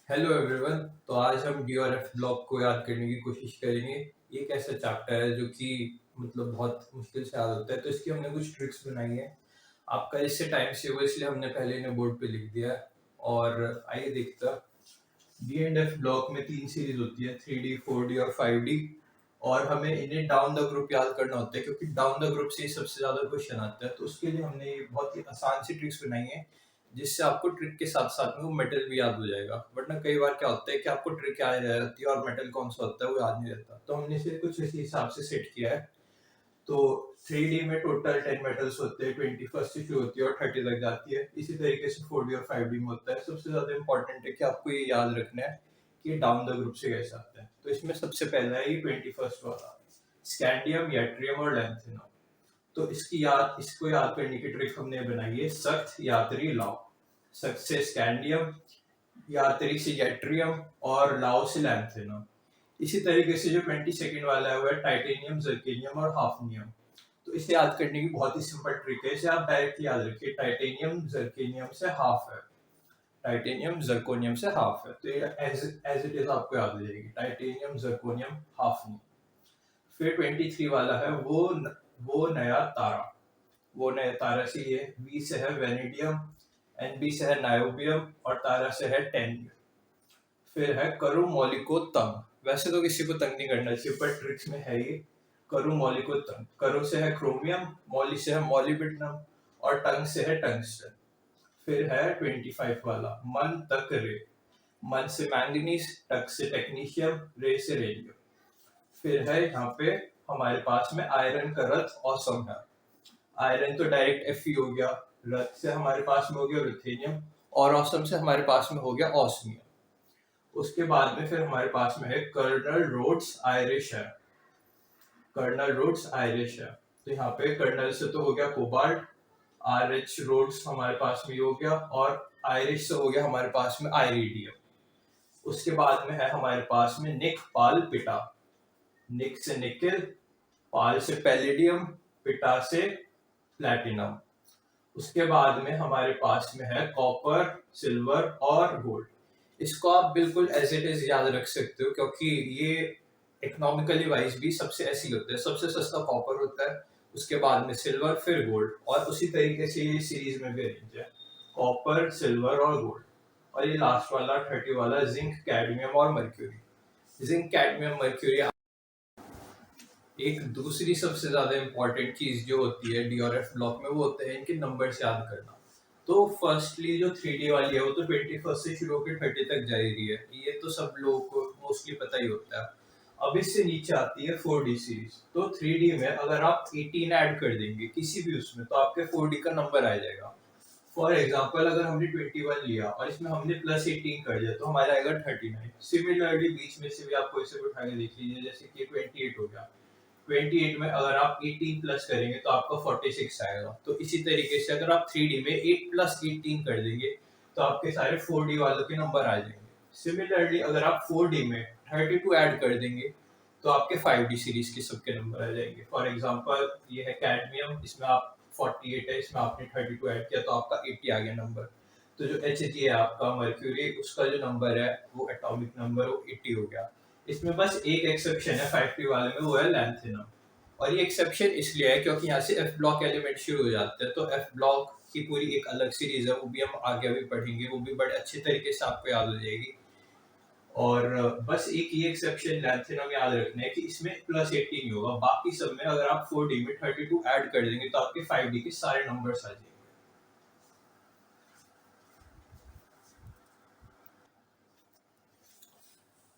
Hello everyone. तो आज हम डी और एफ ब्लॉक को याद करने की कोशिश करेंगे। ये एक ऐसा चैप्टर है जो कि मतलब बहुत मुश्किल से याद होता है, तो इसकी हमने कुछ ट्रिक्स बनाई है। आपका इससे टाइम सेव हो, इसलिए हमने पहले इन्हें बोर्ड पे लिख दिया है। और आइए देखते हैं। डी एंड एफ ब्लॉक में 3 सीरीज होती है, 3D 4D और 5D। और हमें इन्हें डाउन द ग्रुप याद करना होता है, क्योंकि डाउन द ग्रुप से ही सबसे ज्यादा क्वेश्चन आता है। तो उसके लिए हमने ये बहुत ही आसान सी ट्रिक्स बनाई है, जिससे आपको ट्रिक के साथ साथ में वो मेटल भी याद हो जाएगा। वरना कई बार क्या होता है कि आपको ट्रिक याद रह जाती है और मेटल कौन सा होता है वो याद नहीं रहता। तो हमने इसे कुछ इसी हिसाब से सेट किया है। तो 3D में टोटल 10 मेटल्स होते हैं, 21 से शुरू होती है और 30 तक जाती है। इसी तरीके से 4D और 5D में होता है। सबसे ज्यादा इंपॉर्टेंट है कि आपको ये याद रखना है कि डाउन द ग्रुप से कैसे आता है। तो इसमें सबसे पहला है ये 21 वाला, स्कैंडियम, यट्रियम और लैंथेनम। तो इसको याद करने की ट्रिक हमने बनाई है सख्त यात्री लाओ। सख्त से स्कैंडियम, यात्री से यट्रियम और लाओ से लैंथेनम। इसी तरीके से जो 22 वाला है वो है टाइटेनियम, जर्केनियम और हाफनियम। तो इसे याद करने की बहुत ही सिंपल ट्रिक है। इसे आप डायरेक्ट याद रखिए, टाइटेनियम जर्केनियम से हाफ है, टाइटेनियम जर्कोनियम से हाफ है। तो ये एज एज इट इज आपको याद हो जाएगी, टाइटेनियम जर्कोनियम हाफनियम। फिर 23 वाला है वो नया तारा। वो नया तारा से ये वी से है वेनेडियम, एनबी से है नायोबियम और तारा से है टेनियम। फिर है करो मौलिक को तंग। वैसे तो किसी को तंग नहीं करना चाहिए, पर ट्रिक्स में है ये करो मौलिक को तंग। करो से है क्रोमियम, मौली से है मॉलिब्डेनम और टंग से है टंगस्टन। फिर है 25 वाला मन तक रे। मन से मैंगनीज, टक से टेक्नीशियम, रे से रेडियम। फिर है यहाँ पे हमारे पास में आयरन का रथ ऑसम है। आयरन तो डायरेक्ट एफ हो गया, रथ से हमारे पास में हो गया रुथेनियम और ऑसम से हमारे पास में हो गया ऑस्मियम। उसके बाद में फिर हमारे पास में है कर्नल रोड्स आयरिश है। कर्नल रोड्स आयरिश है। तो यहाँ पे कर्नल से तो हो गया कोबाल्ट, आर एच रोड्स हमारे पास में हो गया और आयरिश से हो गया हमारे पास में आयरिडियम। उसके बाद में है हमारे पास में निक पाल पिटा। निक से निकेल, पाल से पैलेडियम, पिटा से प्लैटिनम। उसके बाद में हमारे पास में है कॉपर, सिल्वर और गोल्ड। इसको आप बिल्कुल एज इट इज याद रख सकते हो, क्योंकि ये इकोनॉमिकली वाइज भी सबसे ऐसी होता है। सबसे सस्ता कॉपर होता है, उसके बाद में सिल्वर, फिर गोल्ड। और उसी तरीके से ये सीरीज में भी अरेंज है, कॉपर, सिल्वर और गोल्ड। और ये लास्ट वाला 30 वाला जिंक, कैडमियम और मर्क्यूरी। Zinc, cadmium, mercury. एक दूसरी सबसे ज्यादा इंपॉर्टेंट चीज जो होती है डी और एफ ब्लॉक में, वो होता है इनके नंबर से याद करना। तो फर्स्टली जो 3D वाली है वो तो 21 से शुरू होकर 30 तक जा रही है, ये तो सब लोगों को मोस्टली पता ही होता है। अब इससे नीचे आती है 4D सीरीज। तो 3D में अगर आप 18 ऐड कर देंगे किसी भी उसमें, तो आपके 4D का नंबर आ जाएगा। फॉर एग्जाम्पल अगर हमने 21 लिया और इसमें हमने +18 कर दिया, तो हमारा आएगा 39। सिमिलरली बीच में से भी आपको इसे उठा के देख लीजिए, जैसे कि 28 हो गया। 28 में अगर आप 18 प्लस करेंगे तो आपका 46 आएगा। तो इसी तरीके से अगर आप 3D में 8 + 18 कर देंगे, तो आपके सारे 4D वालों के नंबर आ जाएंगे। सिमिलरली अगर आप 4D में 32 ऐड कर देंगे, तो आपके 5D सीरीज के सबके नंबर आ जाएंगे। फॉर एग्जांपल ये है कैडमियम, इसमें आप 48 है, इसमें आपने 32 ऐड किया तो आपका 80 आ गया नंबर। तो जो Hg है आपका मर्क्यूरी, उसका जो नंबर है वो एटॉमिक नंबर वो 80 हो गया। इसमें बस एक एक्सेप्शन है 5T वाले में, वो है लैंथेनम। और ये एक्सेप्शन इसलिए है क्योंकि यहाँ से एफ ब्लॉक एलिमेंट शुरू हो जाते हैं। तो एफ ब्लॉक की पूरी एक अलग सीरीज है, वो भी हम आगे भी पढ़ेंगे, वो भी बड़े अच्छे तरीके से आपको याद हो जाएगी। और बस एक ही एक्सेप्शन लैंथेनम याद रखना है कि इसमें +18 ही होगा। बाकी सब में अगर आप 4D में 32 ऐड कर देंगे तो आपके 5D के सारे नंबर्स आ जाएंगे।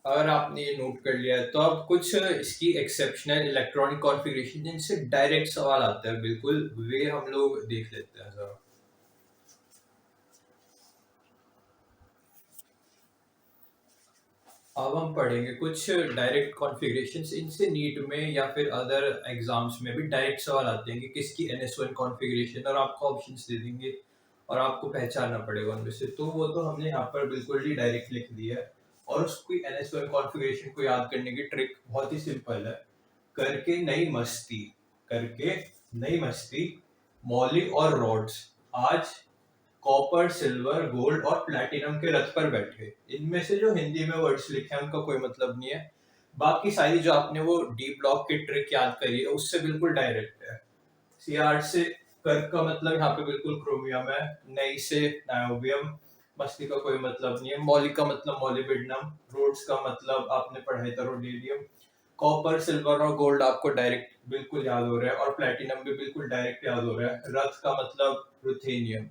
अगर आपने ये नोट कर लिया है, तो अब कुछ इसकी एक्सेप्शनल इलेक्ट्रॉनिक कॉन्फ़िगरेशन जिनसे डायरेक्ट सवाल आता है, बिल्कुल वे हम लोग देख लेते हैं जरा। अब हम पढ़ेंगे कुछ डायरेक्ट कॉन्फ़िगरेशंस। इनसे नीट में या फिर अदर एग्जाम्स में भी डायरेक्ट सवाल आते हैं कि किसकी NS1 कॉन्फ़िगरेशन, और आपको ऑप्शंस दे देंगे और आपको पहचानना पड़ेगा उनमें से। तो वो तो हमने यहाँ पर बिल्कुल ही डायरेक्ट लिख दिया है। और उसकी NS1 कॉन्फ़िगरेशन को याद करने की ट्रिक बहुत ही सिंपल है। करके नई मस्ती, करके नई मस्ती, मौली और रॉड्स आज कॉपर, सिल्वर, गोल्ड और प्लैटिनम के रथ पर बैठे। इनमें से जो हिंदी में वर्ड्स लिखे हैं उनका कोई मतलब नहीं है। बाकी सारी जो आपने वो डी ब्लॉक की ट्रिक याद करी है उससे बिल्कुल डायरेक्ट है। सीआर से कर्क का मतलब यहाँ पे बिल्कुल क्रोमियम है। नई से नायोबियम। मस्ती का कोई मतलब नहीं है। मौली का मतलब मॉलिब्डेनम। रोड्स का मतलब आपने पढ़ाई था रोडेरियम। कॉपर, सिल्वर और गोल्ड आपको डायरेक्ट बिल्कुल याद हो रहा है और प्लैटिनम भी बिल्कुल डायरेक्ट याद हो रहा है। रथ का मतलब रुथेनियम।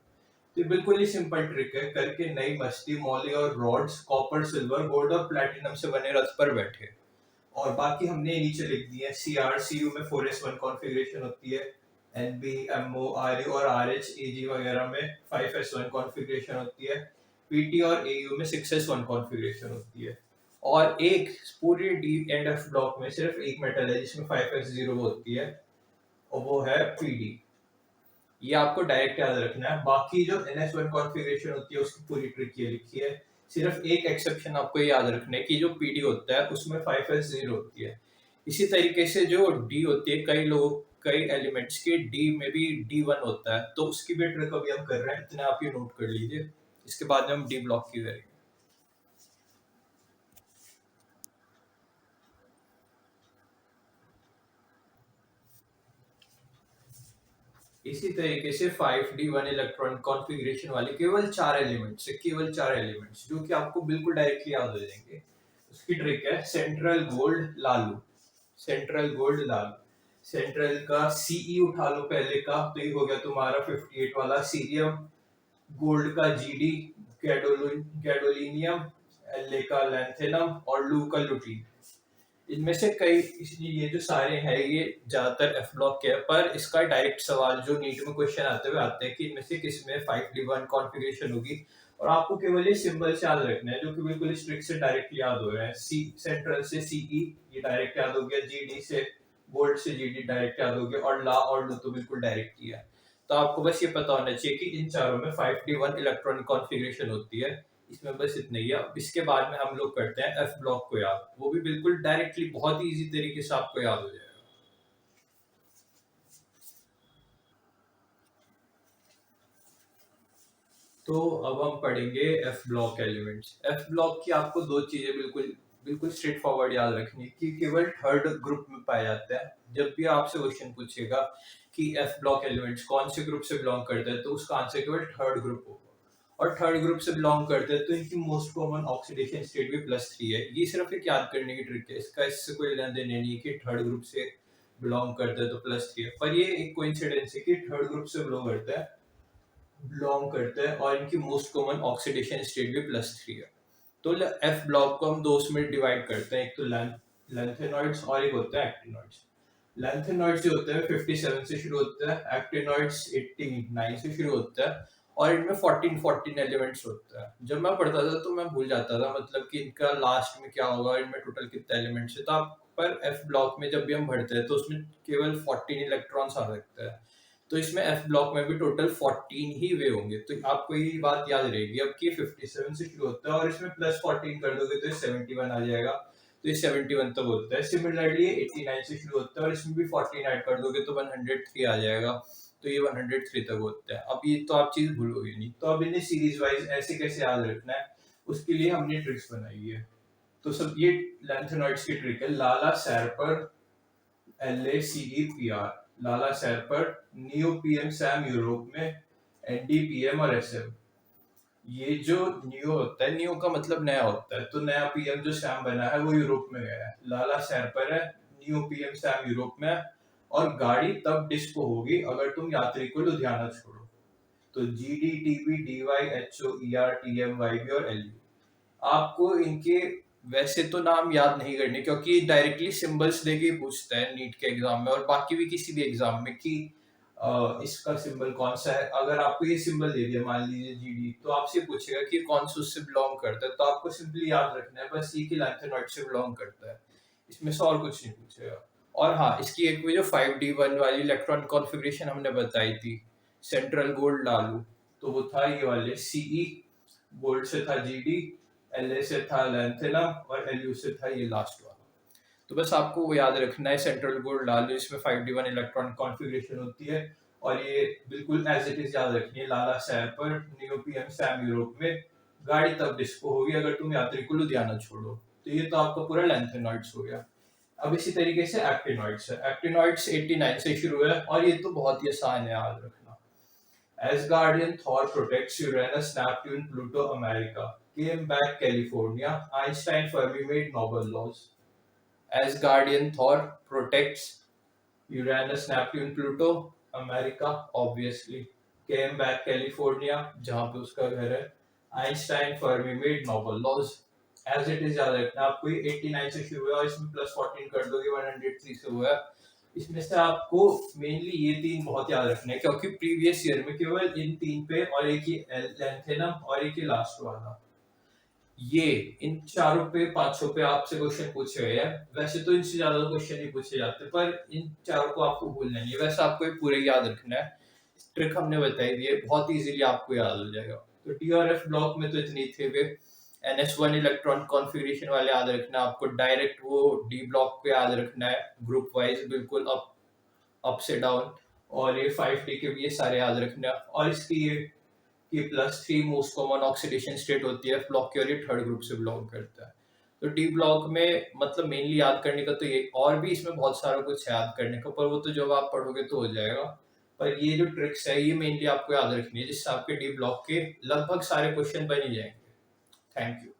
तो बिल्कुल ही सिंपल ट्रिक है करके नई मस्ती मौली और रॉड्स कॉपर, सिल्वर, गोल्ड और प्लैटिनम से बने रथ पर बैठे। और बाकी हमने नीचे लिख दिया है। CR CU में 4s1 कॉन्फ़िगरेशन होती है। NB, MO, RU और RH AG वगैरह में 5s1 कॉन्फ़िगरेशन होती है। PT और AU में 6s1 कॉन्फ़िगरेशन होती है। और एक पूरी डी एंड एफ ब्लॉक में सिर्फ एक मेटल है जिसमें 5s0 होती है और वो है PD। ये आपको डायरेक्ट याद रखना है। बाकी जो NS1 कॉन्फ़िगरेशन होती है उसकी पूरी ट्रिक ये लिखी है। सिर्फ एक एक्सेप्शन आपको याद रखना है कि जो PD होता है उसमें 5s0 होती है। इसी तरीके से जो D होती है कई एलिमेंट्स के D में भी D1 होता है तो उसकी भी ट्रिक अभी हम कर रहे हैं। इतना आप ये नोट कर लीजिए। इसके बाद में हम D ब्लॉक की करेंगे। इसी तरीके से 5D1 इलेक्ट्रॉन कॉन्फ़िगरेशन वाले केवल चार एलिमेंट्स जो कि आपको बिल्कुल डायरेक्टली याद हो जाएंगे। उसकी ट्रिक है central gold Lalu. Central gold Lalu. Central का CE उठा लो पहले का तो ये हो गया तुम्हारा 58 वाला सीरियम। गोल्ड का GD गैडोलिनियम। La का लैंथेनम और लू का लुटीन। इनमें से कई इसलिए ये जो सारे हैं ये ज्यादातर एफ ब्लॉक के है पर इसका डायरेक्ट सवाल जो नीट में क्वेश्चन आते हुए आते हैं कि इनमें से किस में 5D1 कॉन्फ़िगरेशन होगी। और आपको केवल ये सिंबल से याद रखना है जो कि बिल्कुल स्ट्रिक्ट से डायरेक्ट याद हो रहे हैं। सी सेंट्रल से CE ये डायरेक्ट याद हो गया। GD से गोल्ड से GD डायरेक्ट याद हो गया और ला और लू तो बिल्कुल डायरेक्ट किया है। तो आपको बस ये पता होना चाहिए कि इन चारों में 5D1 इलेक्ट्रॉनिक कॉन्फ़िगरेशन होती है। इसमें बस इतना ही है। अब इसके बाद में हम लोग करते हैं एफ ब्लॉक को याद। वो भी बिल्कुल डायरेक्टली बहुत ही इजी तरीके से आपको याद हो जाएगा। तो अब हम पढ़ेंगे F block elements. F block की आपको दो चीजें बिल्कुल बिल्कुल स्ट्रेट फॉरवर्ड याद रखनी है कि केवल थर्ड ग्रुप में पाया जाता है। जब भी आपसे क्वेश्चन पूछेगा कि एफ ब्लॉक एलिमेंट्स कौन से ग्रुप से बिलोंग करते हैं तो उसका आंसर केवल थर्ड ग्रुप होगा। और थर्ड ग्रुप से बिलोंग करते हैं तो इनकी मोस्ट कॉमन ऑक्सीडेशन स्टेट भी +3 है। ये सिर्फ एक याद करने की ट्रिक है। इसका इससे कोई लेना देना नहीं है कि थर्ड ग्रुप से बिलोंग करते हैं तो +3 है। पर ये एक कोइंसिडेंस है कि थर्ड ग्रुप से बिलोंग करते हैं और इनकी मोस्ट कॉमन ऑक्सीडेशन स्टेट भी +3 है। तो एफ ब्लॉक को हम दो उसमें डिवाइड करते हैं। एक तो लैंथेनॉइड्स और एक होता है एक्टिनॉइड्स। लैंथेनॉइड्स जो होते हैं 57 से शुरू होता है। एक्टिनॉइड्स 89 से शुरू होता है। और इनमें 14 एलिमेंट्स होता है। जब मैं पढ़ता था तो मैं भूल जाता था मतलब कि इनका लास्ट में क्या होगा इनमें टोटल कितने एलिमेंट्स है। तो आप पर एफ ब्लॉक में जब भी हम भरते हैं तो उसमें केवल 14 इलेक्ट्रॉन्स आ सकते हैं। तो इसमें एफ ब्लॉक में भी टोटल 14 ही वे होंगे। तो आपको ये बात याद रहेगी अब कि 57 से शुरू होता है और इसमें +14 कर दोगे तो 71 आ जाएगा। तो ये 71 तक होता है। सिमिलरली 89 से शुरू होता है और इसमें भी 14 ऐड कर दोगे तो 103 आ जाएगा। तो ये 103 तक होता है। अब ये तो आप चीज भूलोगे नहीं। तो अब इन्हें सीरीज वाइज ऐसे कैसे याद रखना है उसके लिए हमने ट्रिक्स बनाई है। तो सब ये लैंथेनॉइड्स की ट्रिक है। लाला सैरपर LACEPR लाला सैरपर नियोपीएम सैम यूरोप में NDPM और SM। ये जो नियो होता है नियो का मतलब नया होता है। तो नया PM जो सैम बना है वो यूरोप में गया है। लाला सैरपर है। नियो PM सैम यूरोप में है। और गाड़ी तब डिस्को होगी अगर तुम यात्री को लुधियाना छोड़ो। तो GD TB DY HO ER TM YB और LU। आपको इनके वैसे तो नाम याद नहीं करने क्योंकि डायरेक्टली सिंबल्स देके ही पूछता है नीट के एग्जाम में और बाकी भी किसी भी एग्जाम में कि इसका सिंबल कौन सा है। अगर आपको ये सिंबल दे दिया मान लीजिए GD तो आपसे पूछेगा कि कौन सा उससे बिलोंग करता है। तो आपको सिंपली याद रखना है बस ये कि लैंथेनॉइड से बिलोंग करता है। इसमें से और कुछ नहीं पूछेगा। और हाँ इसकी एक भी जो 5D1 वाली इलेक्ट्रॉन कॉन्फ़िगरेशन हमने बताई थी सेंट्रल गोल्ड लालू तो वो था ये वाले CE। गोल्ड से था GD। LA से था लैंथेनम और LU से था ये लास्ट वाला। तो बस आपको वो याद रखना है सेंट्रल गोल्ड लालू इसमें 5D1 इलेक्ट्रॉन कॉन्फ़िगरेशन होती है। और ये बिल्कुल एज इट इज याद रखनी है। लाला शहर पर नियो पीएम सैम यूरोप में गाड़ी तब डिस्को होगी अगर तुम यात्री को लुधियाना छोड़ो। तो ये तो आपका पूरा लैंथेनॉइड्स हो गया। अब इसी तरीके से एक्टिनॉइड्स है। एक्टिनॉइड्स 89 से शुरू है और ये तो बहुत ही आसान है याद रखना। Asgardian Thor protects Uranus, Neptune, Pluto, America. Came back California. Einstein Fermi made Nobel laws. Asgardian Thor protects Uranus, Neptune, Pluto, America, obviously. Came back California, जहाँ पे उसका घर है. Einstein Fermi made Nobel laws. As it is याद रखना आपको ये 89 से शुरू हुआ और इसमें प्लस 14 कर दोगे 103 से हुआ है। इसमें से आपको मेनली ये तीन बहुत याद रखने हैं क्योंकि प्रीवियस ईयर में केवल इन तीन पे और एक ही लैंथेनम और एक ही लास्ट वाला ये इन चारों पे 500 पे आपसे क्वेश्चन पूछे गए हैं। वैसे तो इनसे ज्यादा क्वेश्चन नहीं पूछे जाते पर इन चारों को आपको भूलना नहीं है। वैसे आपको ये पूरे याद रखना है। ट्रिक हमने बताई दी है, बहुत इजीली आपको याद हो जाएगा। तो टी और एफ ब्लॉक में तो इतनी थे वे। NS1 इलेक्ट्रॉन कॉन्फ़िगरेशन वाले याद रखना आपको। डायरेक्ट वो डी ब्लॉक पे याद रखना है ग्रुप वाइज बिल्कुल अप से डाउन। और ये 5D के भी ये सारे याद रखना। और इसकी ये +3 मोस्ट कॉमन ऑक्सीडेशन स्टेट होती है ब्लॉक की और ये थर्ड ग्रुप से बिलोंग करता है। तो डी ब्लॉक में मतलब मेनली याद करने का तो ये, और भी इसमें बहुत सारा कुछ याद करने का, पर वो तो जब आप पढ़ोगे तो हो जाएगा। पर ये जो ट्रिक्स है ये मेनली आपको याद रखनी है जिससे आपके डी ब्लॉक के लगभग सारे क्वेश्चन बन ही जाएंगे। Thank you.